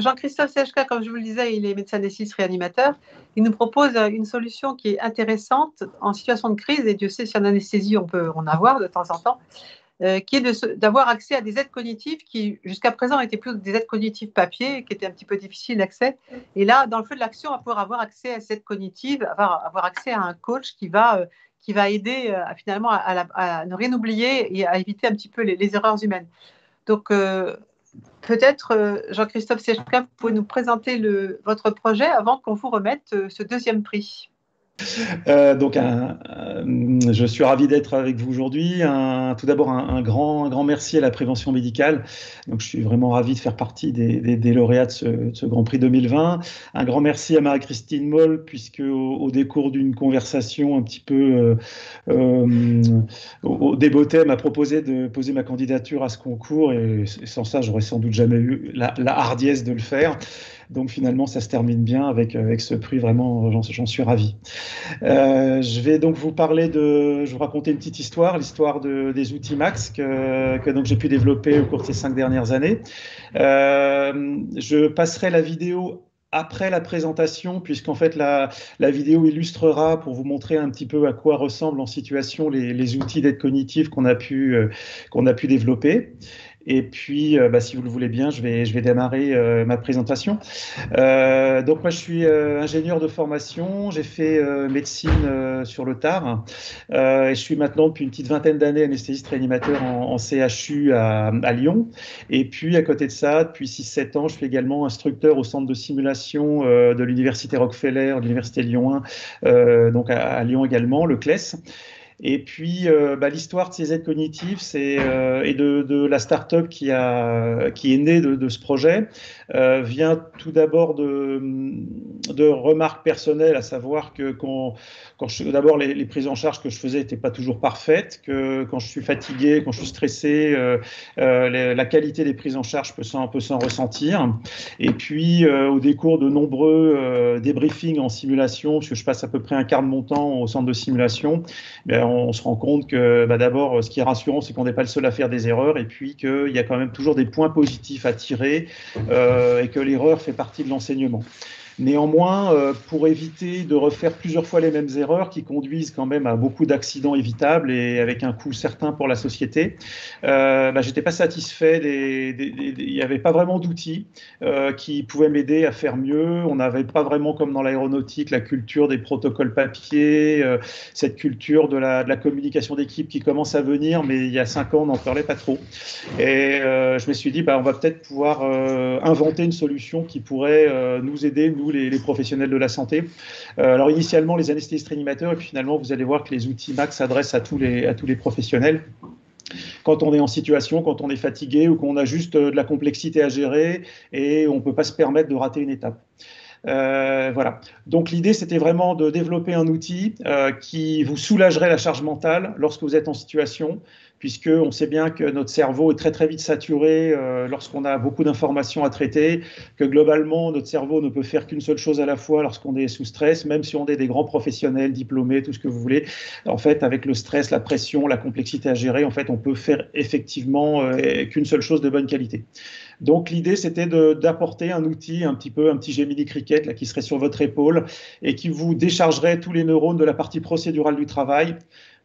Jean-Christophe Sechka, comme je vous le disais, il est médecin anesthésiste réanimateur. Il nous propose une solution qui est intéressante en situation de crise, et Dieu sait si en anesthésie on peut en avoir de temps en temps, qui est d'avoir accès à des aides cognitives qui, jusqu'à présent, étaient plus des aides cognitives papier, qui étaient un petit peu difficiles d'accès. Et là, dans le feu de l'action, on va pouvoir avoir accès à cette aide cognitive, avoir accès à un coach qui va aider finalement à ne rien oublier et à éviter un petit peu les erreurs humaines. Donc, peut-être, Jean-Christophe Sechka, vous pouvez nous présenter votre projet avant qu'on vous remette ce deuxième prix. Je suis ravi d'être avec vous aujourd'hui. Tout d'abord, un grand merci à la prévention médicale. Donc, je suis vraiment ravi de faire partie des lauréats de ce Grand Prix 2020. Un grand merci à Marie-Christine Moll, puisque au décours d'une conversation un petit peu au débeauté, m'a proposé de poser ma candidature à ce concours, et sans ça, j'aurais sans doute jamais eu la hardiesse de le faire. Donc finalement, ça se termine bien avec ce prix, vraiment, j'en suis ravi. Je vais donc vous raconter une petite histoire, l'histoire des outils Max que donc j'ai pu développer au cours de ces 5 dernières années. Je passerai la vidéo après la présentation, puisqu'en fait la vidéo illustrera, pour vous montrer un petit peu à quoi ressemblent en situation les outils d'aide cognitive qu'on a pu développer. Et puis, si vous le voulez bien, je vais démarrer ma présentation. Donc moi, je suis ingénieur de formation. J'ai fait médecine sur le tard. Et je suis maintenant, depuis une petite vingtaine d'années, anesthésiste réanimateur en CHU à Lyon. Et puis, à côté de ça, depuis 6-7 ans, je suis également instructeur au centre de simulation de l'université Rockefeller, de l'université Lyon 1, donc à Lyon également, le CLES. Et puis, l'histoire de ces aides cognitives et de la start-up qui est née de ce projet vient tout d'abord de remarques personnelles, à savoir que d'abord, les prises en charge que je faisais n'étaient pas toujours parfaites, que quand je suis fatigué, quand je suis stressé, la qualité des prises en charge peut s'en ressentir. Et puis, au décours de nombreux débriefings en simulation, parce que je passe à peu près un quart de mon temps au centre de simulation, on se rend compte que d'abord, ce qui est rassurant, c'est qu'on n'est pas le seul à faire des erreurs, et puis qu'il y a quand même toujours des points positifs à tirer, et que l'erreur fait partie de l'enseignement. Néanmoins, pour éviter de refaire plusieurs fois les mêmes erreurs qui conduisent quand même à beaucoup d'accidents évitables et avec un coût certain pour la société, j'étais pas satisfait. Il n'y avait pas vraiment d'outils qui pouvaient m'aider à faire mieux. On n'avait pas vraiment, comme dans l'aéronautique, la culture des protocoles papier, cette culture de la communication d'équipe qui commence à venir, mais il y a 5 ans, on n'en parlait pas trop. Et je me suis dit, on va peut-être pouvoir inventer une solution qui pourrait nous aider, nous, les professionnels de la santé. Alors initialement, les anesthésistes réanimateurs, et puis finalement, vous allez voir que les outils Max s'adressent à tous les professionnels. Quand on est en situation, quand on est fatigué ou qu'on a juste de la complexité à gérer et on ne peut pas se permettre de rater une étape. Voilà. Donc l'idée, c'était vraiment de développer un outil qui vous soulagerait la charge mentale lorsque vous êtes en situation, puisqu'on sait bien que notre cerveau est très très vite saturé lorsqu'on a beaucoup d'informations à traiter, que globalement notre cerveau ne peut faire qu'une seule chose à la fois lorsqu'on est sous stress, même si on est des grands professionnels, diplômés, tout ce que vous voulez. En fait, avec le stress, la pression, la complexité à gérer, en fait, on peut faire effectivement qu'une seule chose de bonne qualité. Donc l'idée, c'était d'apporter un outil, un petit Gemini Cricket là, qui serait sur votre épaule et qui vous déchargerait tous les neurones de la partie procédurale du travail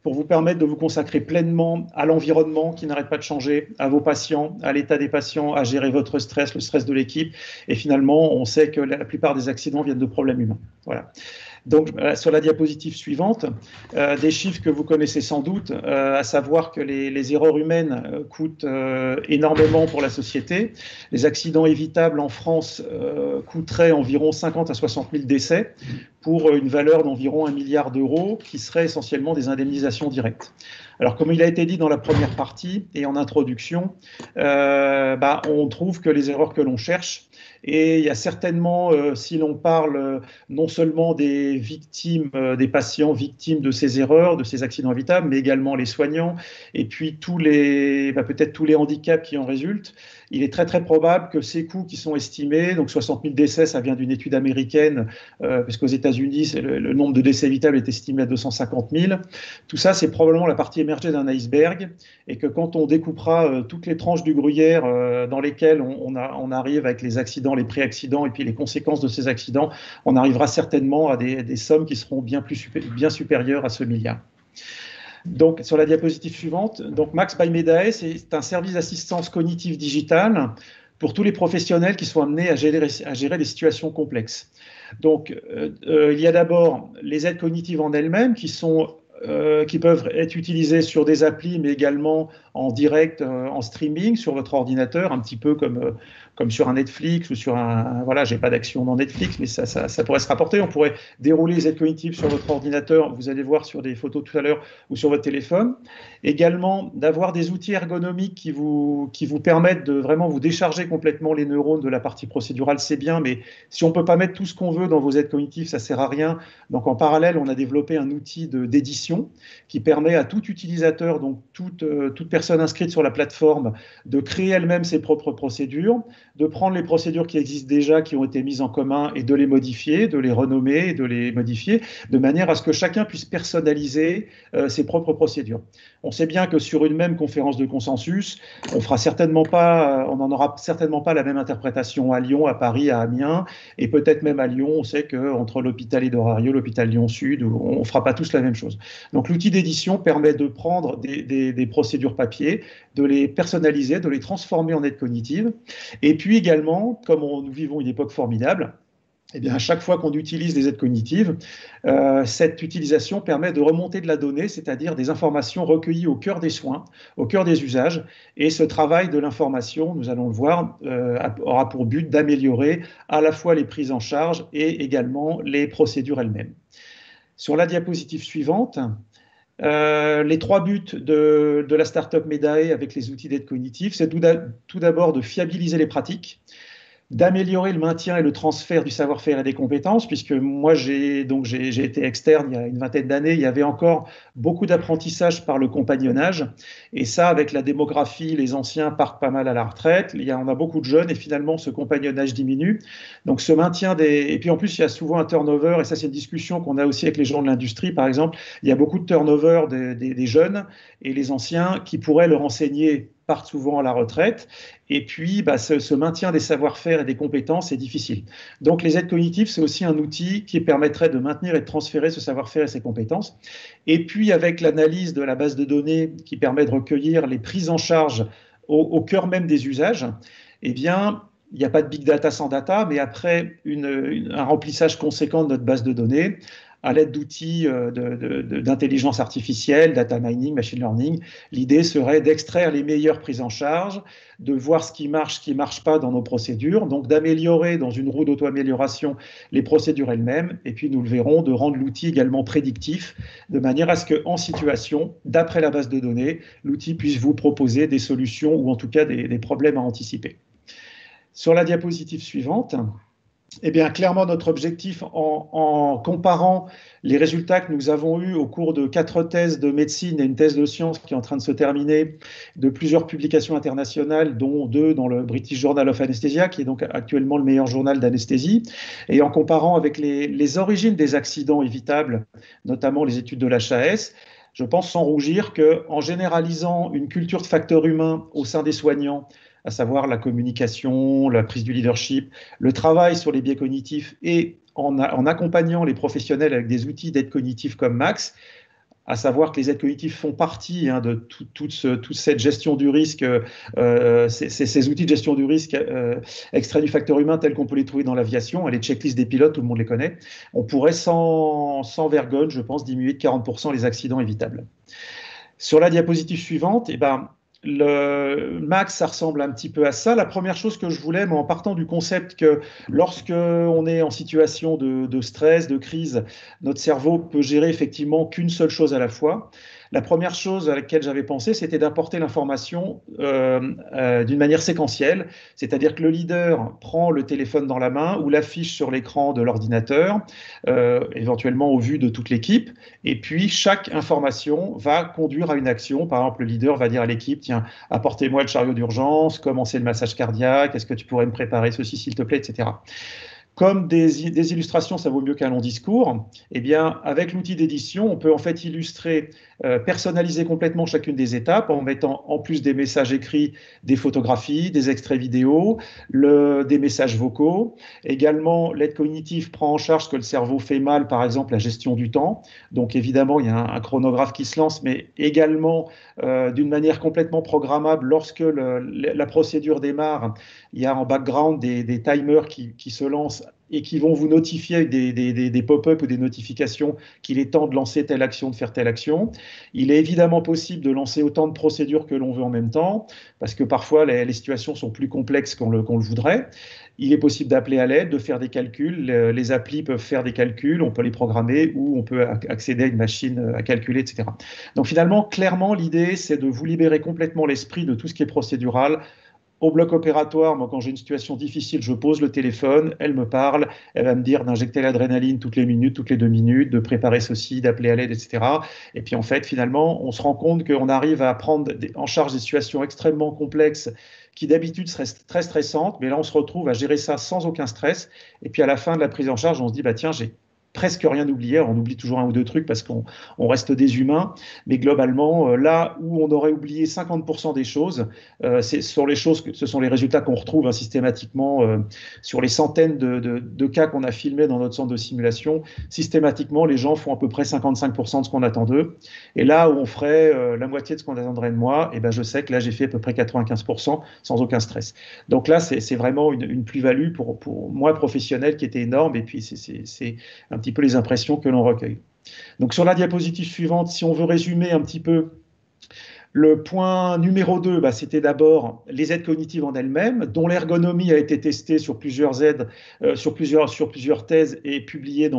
pour vous permettre de vous consacrer pleinement à l'environnement qui n'arrête pas de changer, à vos patients, à l'état des patients, à gérer votre stress, le stress de l'équipe. Et finalement, on sait que la plupart des accidents viennent de problèmes humains. Voilà. Donc, sur la diapositive suivante, des chiffres que vous connaissez sans doute, à savoir que les erreurs humaines coûtent énormément pour la société. Les accidents évitables en France coûteraient environ 50 à 60 000 décès pour une valeur d'environ 1 milliard d'euros qui serait essentiellement des indemnisations directes. Alors, comme il a été dit dans la première partie et en introduction, on trouve que les erreurs que l'on cherche, et il y a certainement, si l'on parle non seulement des victimes, des patients victimes de ces erreurs, de ces accidents évitables, mais également les soignants, et puis peut-être tous les handicaps qui en résultent, il est très très probable que ces coûts qui sont estimés, donc 60 000 décès, ça vient d'une étude américaine, parce qu'aux États-Unis, États-Unis, le nombre de décès évitables est estimé à 250 000. Tout ça, c'est probablement la partie émergée d'un iceberg, et que quand on découpera toutes les tranches du gruyère dans lesquelles on arrive avec les accidents, les pré-accidents et puis les conséquences de ces accidents, on arrivera certainement à des sommes qui seront bien supérieures à ce milliard. Donc, sur la diapositive suivante, donc Max by Medae, c'est un service d'assistance cognitive digitale pour tous les professionnels qui sont amenés à gérer des situations complexes. Donc, il y a d'abord les aides cognitives en elles-mêmes qui peuvent être utilisées sur des applis, mais également en direct, en streaming sur votre ordinateur, un petit peu comme sur un Netflix ou sur un... Voilà, j'ai pas d'action dans Netflix, mais ça pourrait se rapporter. On pourrait dérouler les aides cognitives sur votre ordinateur, vous allez voir sur des photos tout à l'heure, ou sur votre téléphone. Également, d'avoir des outils ergonomiques qui vous permettent de vraiment vous décharger complètement les neurones de la partie procédurale, c'est bien, mais si on peut pas mettre tout ce qu'on veut dans vos aides cognitives, ça sert à rien. Donc en parallèle, on a développé un outil d'édition qui permet à tout utilisateur, donc toute personne inscrite sur la plateforme, de créer elle-même ses propres procédures, de prendre les procédures qui existent déjà, qui ont été mises en commun, et de les modifier, de les renommer, de les modifier, de manière à ce que chacun puisse personnaliser ses propres procédures. On sait bien que sur une même conférence de consensus, on n'en aura certainement pas la même interprétation à Lyon, à Paris, à Amiens, et peut-être même à Lyon, on sait qu'entre l'hôpital Edorario, l'hôpital Lyon-Sud, on ne fera pas tous la même chose. Donc l'outil d'édition permet de prendre des procédures papier, de les personnaliser, de les transformer en aide cognitive. Et puis également, comme nous vivons une époque formidable, eh bien, à chaque fois qu'on utilise des aides cognitives, cette utilisation permet de remonter de la donnée, c'est-à-dire des informations recueillies au cœur des soins, au cœur des usages. Et ce travail de l'information, nous allons le voir, aura pour but d'améliorer à la fois les prises en charge et également les procédures elles-mêmes. Sur la diapositive suivante, les trois buts de la startup Medae avec les outils d'aide cognitive, c'est tout d'abord de fiabiliser les pratiques, d'améliorer le maintien et le transfert du savoir-faire et des compétences, puisque moi j'ai été externe il y a une vingtaine d'années, il y avait encore beaucoup d'apprentissage par le compagnonnage, et ça avec la démographie, les anciens partent pas mal à la retraite, on a beaucoup de jeunes et finalement ce compagnonnage diminue, donc ce maintien et puis en plus il y a souvent un turnover, et ça c'est une discussion qu'on a aussi avec les gens de l'industrie par exemple, il y a beaucoup de turnover des jeunes, et les anciens qui pourraient leur enseigner partent souvent à la retraite, et puis ce maintien des savoir-faire et des compétences est difficile. Donc les aides cognitives, c'est aussi un outil qui permettrait de maintenir et de transférer ce savoir-faire et ces compétences. Et puis avec l'analyse de la base de données qui permet de recueillir les prises en charge au cœur même des usages, eh bien, il n'y a pas de big data sans data, mais après un remplissage conséquent de notre base de données, à l'aide d'outils d'intelligence artificielle, data mining, machine learning. L'idée serait d'extraire les meilleures prises en charge, de voir ce qui marche pas dans nos procédures, donc d'améliorer dans une roue d'auto-amélioration les procédures elles-mêmes, et puis nous le verrons, de rendre l'outil également prédictif, de manière à ce qu'en situation, d'après la base de données, l'outil puisse vous proposer des solutions ou en tout cas des problèmes à anticiper. Sur la diapositive suivante, eh bien, clairement, notre objectif, en comparant les résultats que nous avons eus au cours de 4 thèses de médecine et une thèse de sciences qui est en train de se terminer, de plusieurs publications internationales, dont 2 dans le British Journal of Anesthesia, qui est donc actuellement le meilleur journal d'anesthésie, et en comparant avec les origines des accidents évitables, notamment les études de l'HAS, je pense sans rougir qu'en généralisant une culture de facteurs humains au sein des soignants, à savoir la communication, la prise du leadership, le travail sur les biais cognitifs et en accompagnant les professionnels avec des outils d'aide cognitive comme Max, à savoir que les aides cognitives font partie de toute cette gestion du risque, ces outils de gestion du risque extraits du facteur humain tels qu'on peut les trouver dans l'aviation, les checklists des pilotes, tout le monde les connaît, on pourrait sans vergogne, je pense, diminuer de 40% les accidents évitables. Sur la diapositive suivante, le Max, ça ressemble un petit peu à ça. La première chose que je voulais, mais en partant du concept que lorsque on est en situation de stress, de crise, notre cerveau peut gérer effectivement qu'une seule chose à la fois. La première chose à laquelle j'avais pensé, c'était d'apporter l'information d'une manière séquentielle, c'est-à-dire que le leader prend le téléphone dans la main ou l'affiche sur l'écran de l'ordinateur, éventuellement au vu de toute l'équipe, et puis chaque information va conduire à une action. Par exemple, le leader va dire à l'équipe, tiens, apportez-moi le chariot d'urgence, commencez le massage cardiaque, est-ce que tu pourrais me préparer ceci s'il te plaît, etc. Comme des illustrations, ça vaut mieux qu'un long discours, eh bien, avec l'outil d'édition, on peut en fait illustrer, personnaliser complètement chacune des étapes en mettant en plus des messages écrits, des photographies, des extraits vidéo, des messages vocaux. Également, l'aide cognitive prend en charge ce que le cerveau fait mal, par exemple la gestion du temps. Donc évidemment, il y a un chronographe qui se lance, mais également d'une manière complètement programmable, lorsque la procédure démarre, il y a en background des timers qui se lancent et qui vont vous notifier avec des pop-up ou des notifications qu'il est temps de lancer telle action, de faire telle action. Il est évidemment possible de lancer autant de procédures que l'on veut en même temps, parce que parfois les situations sont plus complexes qu'on le voudrait. Il est possible d'appeler à l'aide, de faire des calculs. Les applis peuvent faire des calculs, on peut les programmer ou on peut accéder à une machine à calculer, etc. Donc finalement, clairement, l'idée, c'est de vous libérer complètement l'esprit de tout ce qui est procédural. Au bloc opératoire, moi, quand j'ai une situation difficile, je pose le téléphone, elle me parle, elle va me dire d'injecter l'adrénaline toutes les minutes, toutes les 2 minutes, de préparer ceci, d'appeler à l'aide, etc. Et puis, en fait, finalement, on se rend compte qu'on arrive à prendre en charge des situations extrêmement complexes qui, d'habitude, seraient très stressantes. Mais là, on se retrouve à gérer ça sans aucun stress. Et puis, à la fin de la prise en charge, on se dit, bah, tiens, j'ai presque rien oublié. On oublie toujours un ou deux trucs parce qu'on reste des humains. Mais globalement, là où on aurait oublié 50% des choses, ce sont les résultats qu'on retrouve systématiquement sur les centaines de cas qu'on a filmés dans notre centre de simulation. Systématiquement, les gens font à peu près 55% de ce qu'on attend d'eux. Et là où on ferait la moitié de ce qu'on attendrait de moi, et ben je sais que là, j'ai fait à peu près 95% sans aucun stress. Donc là, c'est vraiment une plus-value pour moi professionnel qui était énorme. Et puis, c'est un petit peu les impressions que l'on recueille. Donc sur la diapositive suivante, si on veut résumer un petit peu, le point numéro 2, c'était d'abord les aides cognitives en elles-mêmes, dont l'ergonomie a été testée sur plusieurs aides, sur plusieurs thèses et publiée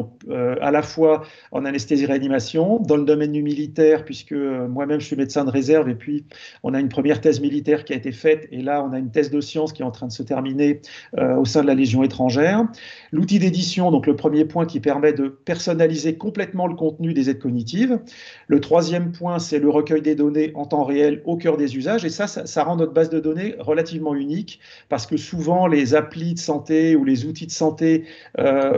à la fois en anesthésie-réanimation, dans le domaine du militaire, puisque moi-même je suis médecin de réserve, et puis on a une première thèse militaire qui a été faite, et là on a une thèse de sciences qui est en train de se terminer au sein de la Légion étrangère. L'outil d'édition, donc le premier point qui permet de personnaliser complètement le contenu des aides cognitives. Le troisième point, c'est le recueil des données en temps réel au cœur des usages, et ça rend notre base de données relativement unique, parce que souvent les applis de santé ou les outils de santé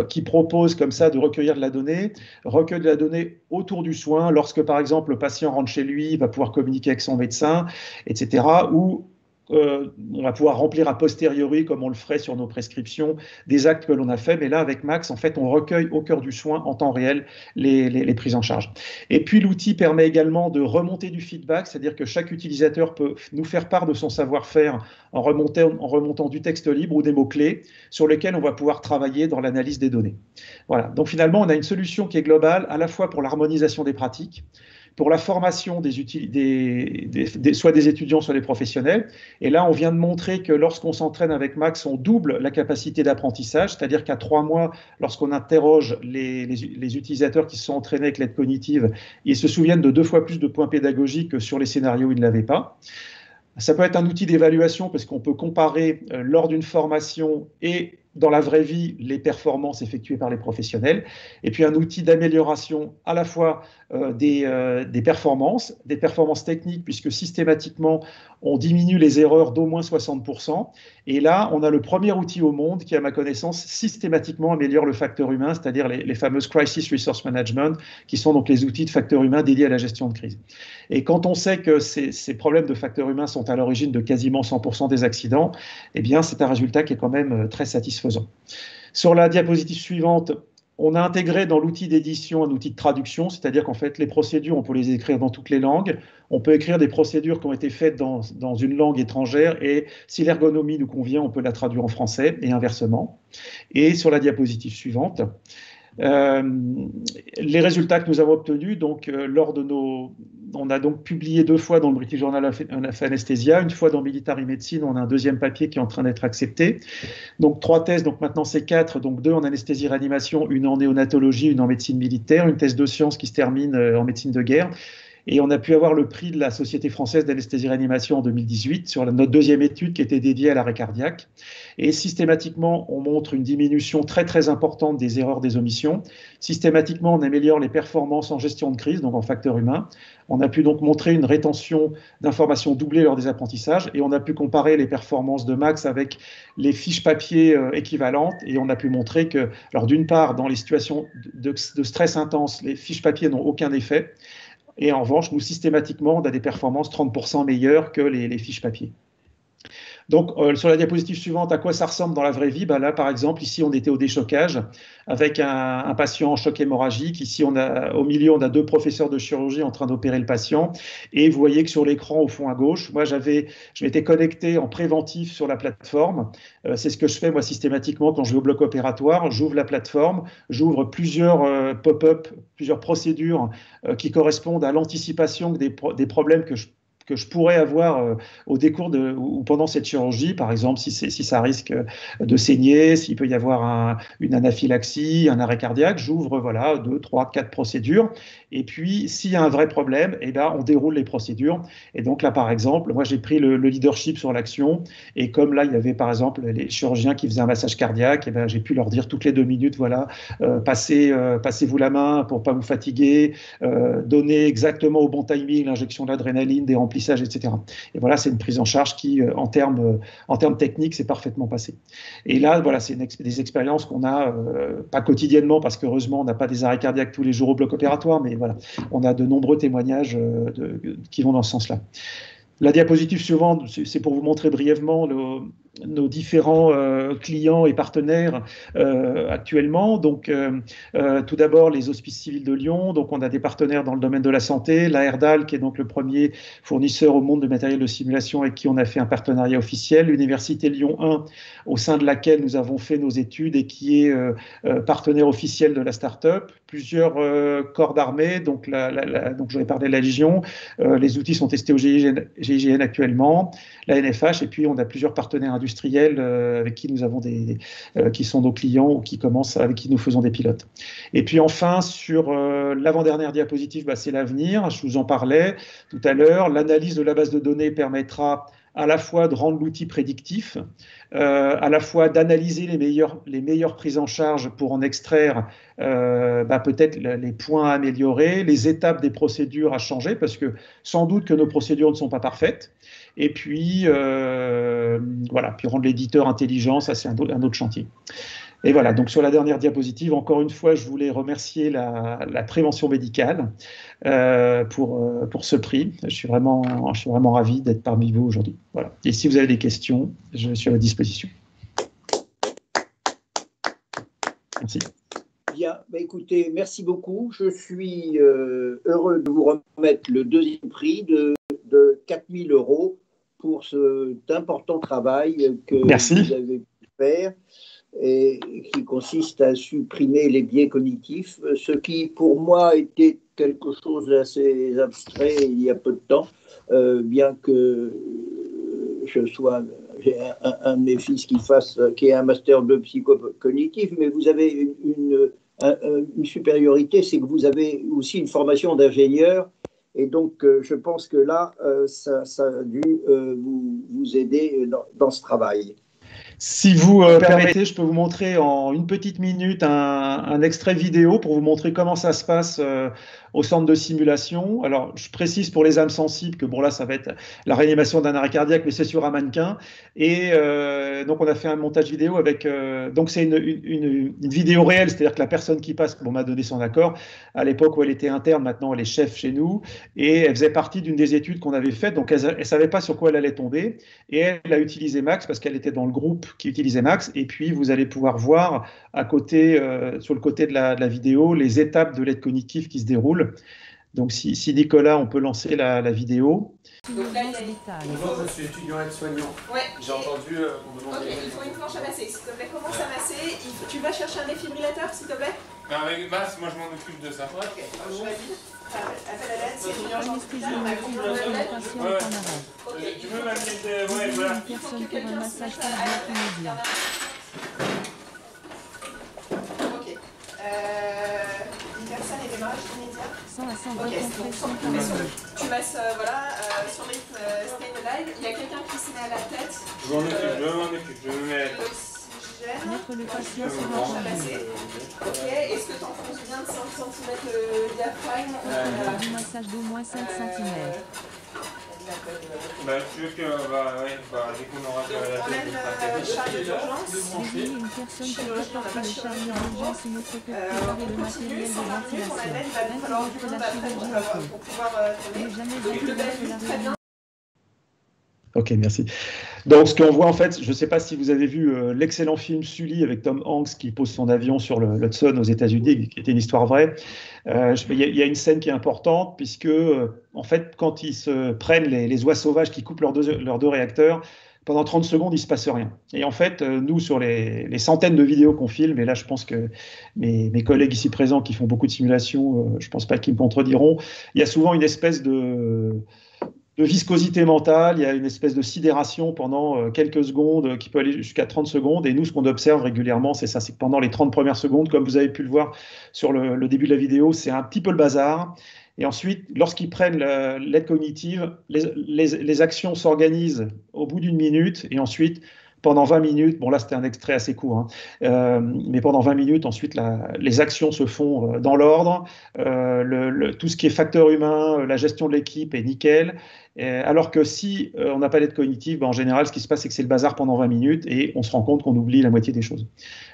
qui proposent comme ça de recueillir de la donnée, recueillent de la donnée autour du soin, lorsque par exemple le patient rentre chez lui, il va pouvoir communiquer avec son médecin, etc., ou on va pouvoir remplir a posteriori, comme on le ferait sur nos prescriptions, des actes que l'on a fait. Mais là, avec Max, en fait, on recueille au cœur du soin en temps réel les prises en charge. Et puis, l'outil permet également de remonter du feedback, c'est-à-dire que chaque utilisateur peut nous faire part de son savoir-faire en remontant du texte libre ou des mots-clés sur lesquels on va pouvoir travailler dans l'analyse des données. Voilà. Donc, finalement, on a une solution qui est globale, à la fois pour l'harmonisation des pratiques, pour la formation soit des étudiants, soit des professionnels. Et là, on vient de montrer que lorsqu'on s'entraîne avec Max, on double la capacité d'apprentissage, c'est-à-dire qu'à 3 mois, lorsqu'on interroge les utilisateurs qui se sont entraînés avec l'aide cognitive, ils se souviennent de 2 fois plus de points pédagogiques que sur les scénarios où ils ne l'avaient pas. Ça peut être un outil d'évaluation parce qu'on peut comparer lors d'une formation et dans la vraie vie les performances effectuées par les professionnels, et puis un outil d'amélioration à la fois des performances techniques, puisque systématiquement on diminue les erreurs d'au moins 60%, et là on a le premier outil au monde qui, à ma connaissance, systématiquement améliore le facteur humain, c'est-à-dire les fameuses Crisis Resource Management, qui sont donc les outils de facteur humain dédiés à la gestion de crise. Et quand on sait que ces problèmes de facteur humain sont à l'origine de quasiment 100% des accidents, eh bien c'est un résultat qui est quand même très satisfaisant. Sur la diapositive suivante, on a intégré dans l'outil d'édition un outil de traduction, c'est-à-dire qu'en fait, les procédures, on peut les écrire dans toutes les langues. On peut écrire des procédures qui ont été faites dans une langue étrangère, et si l'ergonomie nous convient, on peut la traduire en français et inversement. Et sur la diapositive suivante, les résultats que nous avons obtenus, donc on a donc publié 2 fois dans le British Journal of Anesthesia, une fois dans Military Medicine. On a un deuxième papier qui est en train d'être accepté. Donc 3 thèses, donc maintenant c'est 4, donc 2 en anesthésie-réanimation, une en néonatologie, une en médecine militaire, une thèse de sciences qui se termine en médecine de guerre. Et on a pu avoir le prix de la Société française d'anesthésie-réanimation en 2018 sur notre deuxième étude qui était dédiée à l'arrêt cardiaque. Et systématiquement, on montre une diminution très très importante des erreurs des omissions. Systématiquement, on améliore les performances en gestion de crise, donc en facteur humain. On a pu donc montrer une rétention d'informations doublée lors des apprentissages et on a pu comparer les performances de Max avec les fiches papier équivalentes et on a pu montrer que, alors d'une part, dans les situations de stress intense, les fiches papier n'ont aucun effet. Et en revanche, nous, systématiquement, on a des performances 30% meilleures que les fiches papier. Donc, sur la diapositive suivante, à quoi ça ressemble dans la vraie vie? Là, par exemple, ici, on était au déchocage avec un patient en choc hémorragique. Ici, au milieu, on a deux professeurs de chirurgie en train d'opérer le patient. Et vous voyez que sur l'écran, au fond à gauche, moi, je m'étais connecté en préventif sur la plateforme. C'est ce que je fais, moi, systématiquement, quand je vais au bloc opératoire. J'ouvre la plateforme, j'ouvre plusieurs pop-up, plusieurs procédures qui correspondent à l'anticipation des problèmes que je pourrais avoir au décours ou pendant cette chirurgie, par exemple, si ça risque de saigner, s'il peut y avoir une anaphylaxie, un arrêt cardiaque, j'ouvre 2, 3, 4 procédures. Et puis, s'il y a un vrai problème, on déroule les procédures. Et donc là, par exemple, moi, j'ai pris le leadership sur l'action. Et comme là, il y avait, par exemple, les chirurgiens qui faisaient un massage cardiaque, j'ai pu leur dire toutes les 2 minutes, passez-vous la main pour ne pas vous fatiguer, donnez exactement au bon timing l'injection d'adrénaline, des remplissage, etc. Et voilà, c'est une prise en charge qui, en termes techniques, s'est parfaitement passée. Et là, voilà, c'est des expériences qu'on a, pas quotidiennement, parce qu'heureusement, on n'a pas des arrêts cardiaques tous les jours au bloc opératoire, mais voilà, on a de nombreux témoignages qui vont dans ce sens-là. La diapositive suivante, c'est pour vous montrer brièvement nos différents clients et partenaires actuellement. Donc, tout d'abord, les Hospices civils de Lyon. Donc, on a des partenaires dans le domaine de la santé. La Erdal, qui est donc le premier fournisseur au monde de matériel de simulation avec qui on a fait un partenariat officiel. L'Université Lyon 1, au sein de laquelle nous avons fait nos études et qui est partenaire officiel de la start-up. Plusieurs corps d'armée. Donc, donc j'en ai parlé de la Légion. Les outils sont testés au GIGN actuellement, la NFH, et puis on a plusieurs partenaires industriels avec qui nous avons qui sont nos clients ou avec qui nous faisons des pilotes. Et puis enfin, sur l'avant-dernière diapositive, c'est l'avenir. Je vous en parlais tout à l'heure. L'analyse de la base de données permettra à la fois de rendre l'outil prédictif, à la fois d'analyser les meilleures prises en charge pour en extraire peut-être les points à améliorer, les étapes des procédures à changer, parce que sans doute que nos procédures ne sont pas parfaites. Et puis, puis rendre l'éditeur intelligent, ça c'est un autre chantier. Et voilà, donc sur la dernière diapositive, encore une fois, je voulais remercier la prévention médicale pour ce prix. Je suis vraiment ravi d'être parmi vous aujourd'hui. Voilà. Et si vous avez des questions, je suis à votre disposition. Merci. Bien, écoutez, merci beaucoup. Je suis heureux de vous remettre le deuxième prix de 4 000 € pour cet important travail que vous avez pu faire, et qui consiste à supprimer les biais cognitifs, ce qui pour moi était quelque chose d'assez abstrait il y a peu de temps, bien que j'ai un de mes fils qui est un master de psychocognitif, mais vous avez une supériorité, c'est que vous avez aussi une formation d'ingénieur, et donc je pense que là, ça a dû vous aider dans ce travail. Si vous permettez, je peux vous montrer en une petite minute un extrait vidéo pour vous montrer comment ça se passe au centre de simulation. Alors, je précise pour les âmes sensibles que, là, ça va être la réanimation d'un arrêt cardiaque, mais c'est sur un mannequin. Et donc, on a fait un montage vidéo avec... donc, c'est une vidéo réelle, c'est-à-dire que la personne qui passe, m'a donné son accord, à l'époque où elle était interne, maintenant elle est chef chez nous, et elle faisait partie d'une des études qu'on avait faites, donc elle ne savait pas sur quoi elle allait tomber, et elle a utilisé Max parce qu'elle était dans le groupe qui utilisait Max, et puis vous allez pouvoir voir à côté, sur le côté de la vidéo, les étapes de l'aide cognitive qui se déroulent. Donc si Nicolas, on peut lancer la vidéo. Donc là, bonjour, je suis étudiant aide-soignant. Ouais. J'ai entendu on demande. Ok, il faut une planche à masser, s'il te plaît. Commence à masser. Tu vas chercher un défibrillateur, s'il te plaît. Avec Masse, moi je m'en occupe de ça. Ok, vas-y. Appelle à l'aide, c'est bien, j'en suis là. Tu peux m'amener de... Ouais, voilà. Il faut que quelqu'un se mette à l'aide. Ok. Une personne et démarrage immédiat. Ok, donc tu masses, voilà, sur rythme Stay Alive. Il y a quelqu'un qui se met à la tête. Je m'en occupe, je me mets. Mettre le patient sur le Ok, est-ce que tu enfonces bien de 5 cm le diaphragme? Du massage d'au moins 5 cm. Tu veux que, dès qu'on aura fait la tête, chariot d'urgence. Désigner une personne qui apporte le chariot d'urgence, une autre que préparer le matériel de ventilation. Interrompre la chirurgie ne jamais interrompre la réunion. Ok, merci. Donc, ce qu'on voit en fait, je ne sais pas si vous avez vu l'excellent film Sully avec Tom Hanks qui pose son avion sur l'Hudson aux États-Unis, qui était une histoire vraie. Il y a une scène qui est importante puisque, en fait, quand ils se prennent les oies sauvages qui coupent leurs deux réacteurs, pendant 30 secondes, il ne se passe rien. Et en fait, nous, sur les centaines de vidéos qu'on filme, et là, je pense que mes collègues ici présents qui font beaucoup de simulations, je ne pense pas qu'ils me contrediront, il y a souvent une espèce de viscosité mentale, il y a une espèce de sidération pendant quelques secondes qui peut aller jusqu'à 30 secondes. Et nous, ce qu'on observe régulièrement, c'est ça, c'est que pendant les 30 premières secondes, comme vous avez pu le voir sur le début de la vidéo, c'est un petit peu le bazar. Et ensuite, lorsqu'ils prennent l'aide cognitive, les actions s'organisent au bout d'une minute et ensuite, pendant 20 minutes, bon là c'était un extrait assez court, mais pendant 20 minutes, ensuite les actions se font dans l'ordre, tout ce qui est facteur humain, la gestion de l'équipe est nickel, alors que si on n'a pas d'aide cognitive, en général ce qui se passe c'est que c'est le bazar pendant 20 minutes et on se rend compte qu'on oublie la moitié des choses.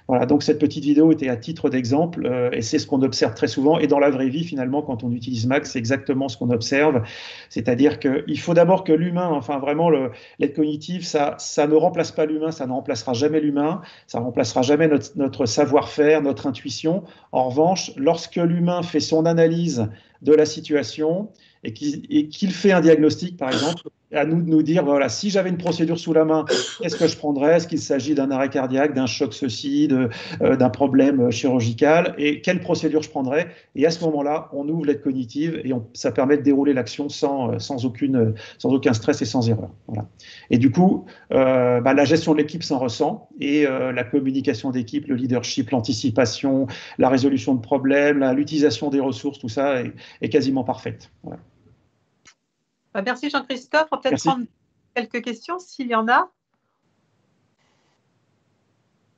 Voilà, donc cette petite vidéo était à titre d'exemple et c'est ce qu'on observe très souvent et dans la vraie vie finalement quand on utilise Max c'est exactement ce qu'on observe, c'est-à-dire qu'il faut d'abord que l'humain, enfin vraiment l'aide cognitive ça ne remplace pas l'humain, ça ne remplacera jamais l'humain, ça ne remplacera jamais notre savoir-faire, notre intuition. En revanche, lorsque l'humain fait son analyse de la situation et qu'il fait un diagnostic, par exemple, à nous de nous dire, voilà, si j'avais une procédure sous la main, qu'est-ce que je prendrais? Est-ce qu'il s'agit d'un arrêt cardiaque, d'un choc ceci, d'un problème chirurgical? Et quelle procédure je prendrais? Et à ce moment-là, on ouvre l'aide cognitive et ça permet de dérouler l'action sans aucun stress et sans erreur. Voilà. Et du coup, la gestion de l'équipe s'en ressent et la communication d'équipe, le leadership, l'anticipation, la résolution de problèmes, l'utilisation des ressources, tout ça est quasiment parfaite. Voilà. Merci Jean-Christophe. On va peut-être prendre quelques questions s'il y en a.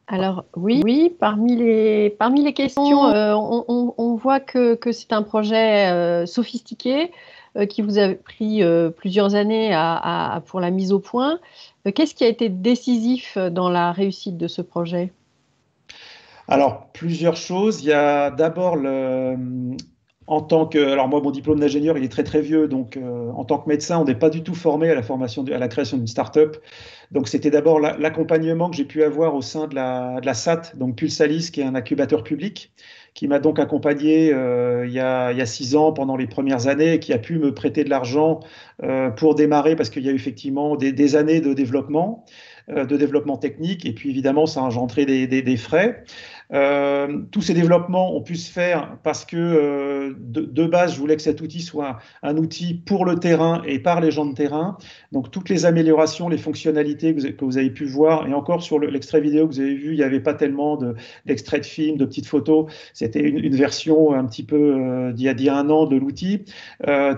Alors oui, parmi les questions, on voit que c'est un projet sophistiqué qui vous a pris plusieurs années pour la mise au point. Qu'est-ce qui a été décisif dans la réussite de ce projet? Alors, plusieurs choses. Il y a d'abord alors moi, mon diplôme d'ingénieur, il est très très vieux, donc en tant que médecin, on n'est pas du tout formé à la création d'une start-up. Donc c'était d'abord l'accompagnement que j'ai pu avoir au sein de la SAT, donc Pulsalis, qui est un incubateur public, qui m'a donc accompagné il y a 6 ans pendant les premières années, et qui a pu me prêter de l'argent pour démarrer, parce qu'il y a eu effectivement des années de développement technique, et puis évidemment ça a engendré des frais. Tous ces développements ont pu se faire parce que de base, je voulais que cet outil soit un outil pour le terrain et par les gens de terrain. Donc toutes les améliorations, les fonctionnalités que vous avez pu voir, et encore sur l'extrait vidéo que vous avez vu, il n'y avait pas tellement d'extraits de films, de petites photos. C'était une version un petit peu d'il y a 1 an de l'outil.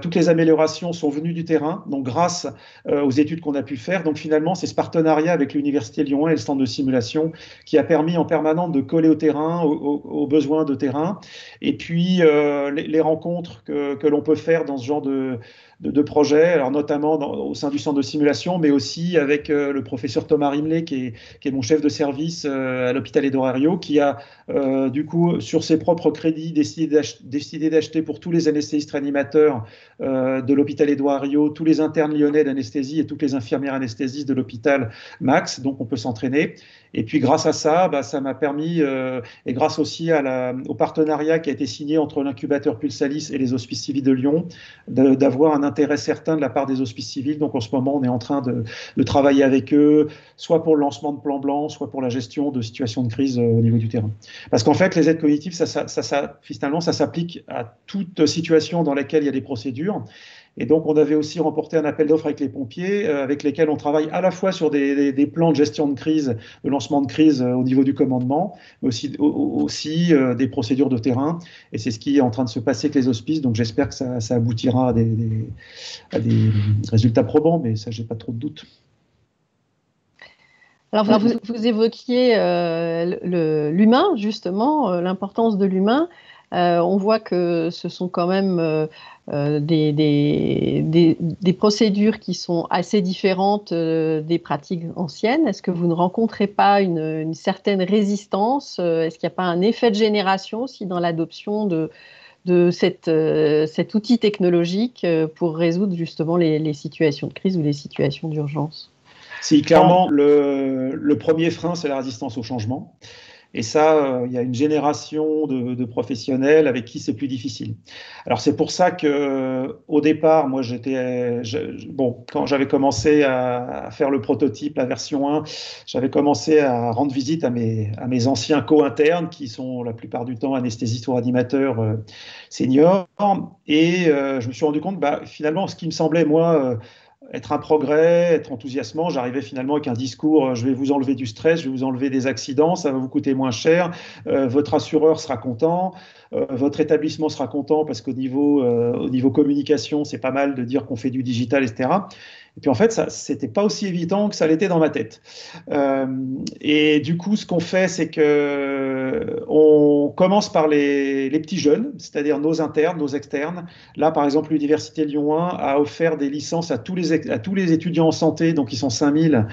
Toutes les améliorations sont venues du terrain, donc grâce aux études qu'on a pu faire. Donc finalement, c'est ce partenariat avec l'Université Lyon 1 et le centre de simulation qui a permis en permanence de coller au terrain, aux besoins de terrain, et puis les rencontres que l'on peut faire dans ce genre de projet, alors notamment au sein du centre de simulation, mais aussi avec le professeur Thomas Rimley, qui est mon chef de service à l'hôpital Edorario, qui a du coup, sur ses propres crédits, décidé d'acheter pour tous les anesthésistes réanimateurs de l'hôpital Edorario, tous les internes lyonnais d'anesthésie et toutes les infirmières anesthésistes de l'hôpital Max, donc on peut s'entraîner. Et puis grâce à ça, ça m'a permis, et grâce aussi au partenariat qui a été signé entre l'incubateur Pulsalis et les hospices civils de Lyon, d'avoir un intérêt certain de la part des hospices civils. Donc en ce moment, on est en train de travailler avec eux, soit pour le lancement de plan blanc, soit pour la gestion de situations de crise au niveau du terrain. Parce qu'en fait, les aides cognitives, finalement, ça s'applique à toute situation dans laquelle il y a des procédures. Et donc, on avait aussi remporté un appel d'offres avec les pompiers, avec lesquels on travaille à la fois sur des plans de gestion de crise, de lancement de crise au niveau du commandement, mais aussi des procédures de terrain. Et c'est ce qui est en train de se passer avec les hospices. Donc, j'espère que ça aboutira à des résultats probants, mais ça, j'ai pas trop de doutes. Alors, vous évoquiez l'humain, justement, l'importance de l'humain. On voit que ce sont quand même des procédures qui sont assez différentes des pratiques anciennes. Est-ce que vous ne rencontrez pas une certaine résistance? Est-ce qu'il n'y a pas un effet de génération aussi dans l'adoption de cet outil technologique pour résoudre justement les situations de crise ou les situations d'urgence? Si, clairement, le premier frein, c'est la résistance au changement. Et ça, il y a une génération de professionnels avec qui c'est plus difficile. Alors c'est pour ça que, au départ, moi quand j'avais commencé à faire le prototype, la version 1, j'avais commencé à rendre visite à mes anciens co-internes qui sont la plupart du temps anesthésistes ou animateurs seniors. Et je me suis rendu compte, finalement, ce qui me semblait, moi, être un progrès, être enthousiasmant. J'arrivais finalement avec un discours, je vais vous enlever du stress, je vais vous enlever des accidents, ça va vous coûter moins cher, votre assureur sera content, votre établissement sera content parce qu'au niveau communication, c'est pas mal de dire qu'on fait du digital, etc. Et puis en fait, c'était pas aussi évident que ça l'était dans ma tête. Et du coup, ce qu'on fait, c'est qu'on commence par les petits jeunes, c'est-à-dire nos internes, nos externes. Là, par exemple, l'Université Lyon 1 a offert des licences à tous les étudiants en santé, donc ils sont 5000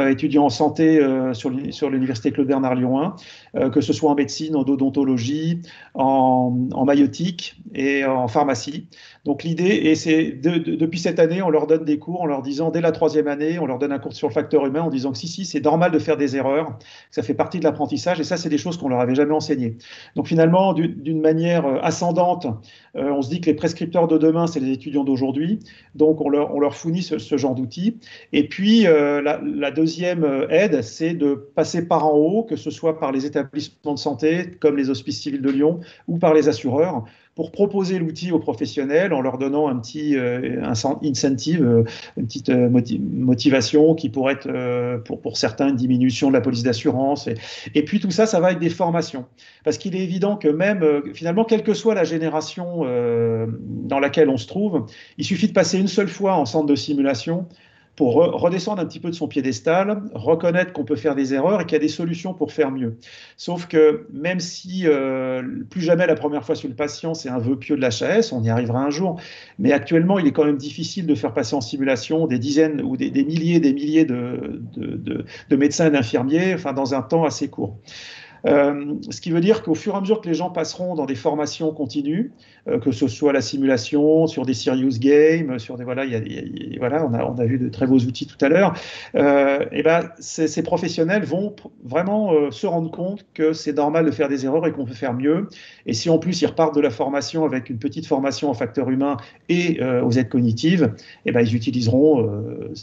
étudiants en santé sur l'Université Claude Bernard Lyon 1, que ce soit en médecine, en odontologie, en maïeutique et en pharmacie. Donc l'idée, et c'est depuis cette année, on leur donne des cours en leur disant, dès la 3e année, on leur donne un cours sur le facteur humain en disant que si, c'est normal de faire des erreurs, que ça fait partie de l'apprentissage, et ça, c'est des choses qu'on leur avait jamais enseignées. Donc finalement, d'une manière ascendante, on se dit que les prescripteurs de demain, c'est les étudiants d'aujourd'hui, donc on leur fournit ce genre d'outils. Et puis, la deuxième aide, c'est de passer par en haut, que ce soit par les établissements de santé, comme les hospices civils de Lyon, ou par les assureurs, pour proposer l'outil aux professionnels en leur donnant un petit incentive, une petite motivation qui pourrait être pour certains une diminution de la police d'assurance. Et puis tout ça, ça va avec des formations. Parce qu'il est évident que même, finalement, quelle que soit la génération dans laquelle on se trouve, il suffit de passer une seule fois en centre de simulation pour redescendre un petit peu de son piédestal, reconnaître qu'on peut faire des erreurs et qu'il y a des solutions pour faire mieux. Sauf que même si plus jamais la première fois sur le patient, c'est un vœu pieux de l'HAS, on y arrivera un jour, mais actuellement, il est quand même difficile de faire passer en simulation des dizaines ou des milliers de médecins et d'infirmiers, enfin, dans un temps assez court. Ce qui veut dire qu'au fur et à mesure que les gens passeront dans des formations continues, que ce soit la simulation, sur des serious games, sur des on a vu de très beaux outils tout à l'heure, ces professionnels vont vraiment se rendre compte que c'est normal de faire des erreurs et qu'on peut faire mieux. Et si en plus ils repartent de la formation avec une petite formation en facteur humain et aux aides cognitives, ils utiliseront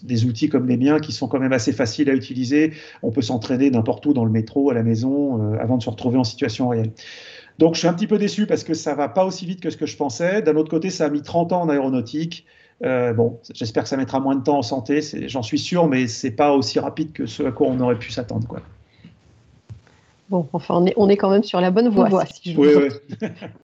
des outils comme les miens qui sont quand même assez faciles à utiliser. On peut s'entraîner n'importe où dans le métro, à la maison, avant de se retrouver en situation réelle. Donc je suis un petit peu déçu parce que ça ne va pas aussi vite que ce que je pensais. D'un autre côté, ça a mis 30 ans en aéronautique. J'espère que ça mettra moins de temps en santé, j'en suis sûr, mais ce n'est pas aussi rapide que ce à quoi on aurait pu s'attendre, quoi. Bon, enfin, on est quand même sur la bonne voie. Oui.